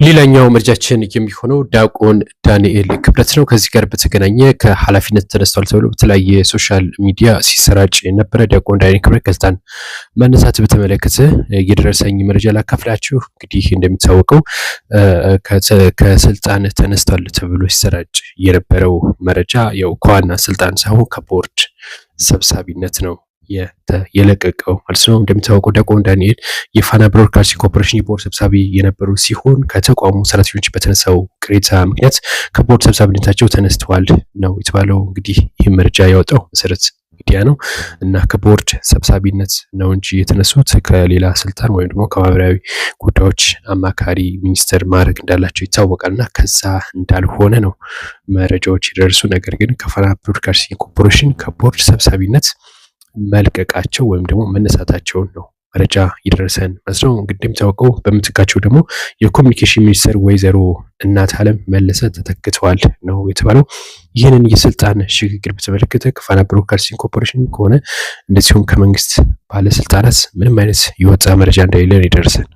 ሌላኛው መረጃችን የሚሆነው ዲያቆን ዳንኤል ክብረት ነው። ከዚህ ጋር በተገናኘ ከኃላፊነት ተነስቷል ተብሎ በተለያየ ሶሻል ሚዲያ ሲሰራጭ የነበረ ዲያቆን ዳንኤል ክብረት ከስልጣን መነሳት በተመለከተ የደረሰኝ መረጃ ላካፍላችሁ። እንግዲህ እንደሚታወቀው ከስልጣን ተነስቷል ተብሎ ሲሰራጭ የነበረው መረጃ ያው ከዋና ስልጣን ሳይሆን ከቦርድ ሰብሳቢነት ነው የለቀቀው ማለት ነው። እንደሚታወቀው ዲያቆን ዳንኤል የፋና ብሮድካስቲንግ ኮርፖሬሽን የቦርድ ሰብሳቢ የነበሩ ሲሆን ከተቋሙ ሰራተኞች በተነሳው ቅሬታ ምክንያት ከቦርድ ሰብሳቢነታቸው ተነስተዋል ነው የተባለው። እንግዲህ ይህ መረጃ ያወጣው መሰረት ሚዲያ ነው እና ከቦርድ ሰብሳቢነት ነው እንጂ የተነሱት ከሌላ ስልጣን ወይም ደግሞ ከማህበራዊ ጉዳዮች አማካሪ ሚኒስትር ማዕረግ እንዳላቸው ይታወቃልና ከዛ እንዳልሆነ ነው መረጃዎች የደረሱ። ነገር ግን ከፋና ብሮድካስቲንግ ኮርፖሬሽን ከቦርድ ሰብሳቢነት መልቀቃቸው ወይም ደግሞ መነሳታቸውን ነው መረጃ ይደረሰን መስለው። እንግዲህ እንደሚታወቀው በምትካቸው ደግሞ የኮሚኒኬሽን ሚኒስትር ወይዘሮ እናትአለም መለሰ ተተክተዋል ነው የተባለው። ይህንን የስልጣን ሽግግር በተመለከተ ከፋና ብሮድካስቲንግ ኮርፖሬሽን ከሆነ እንደዚሁም ከመንግስት ባለስልጣናት ምንም አይነት የወጣ መረጃ እንደሌለ ይደርሰን።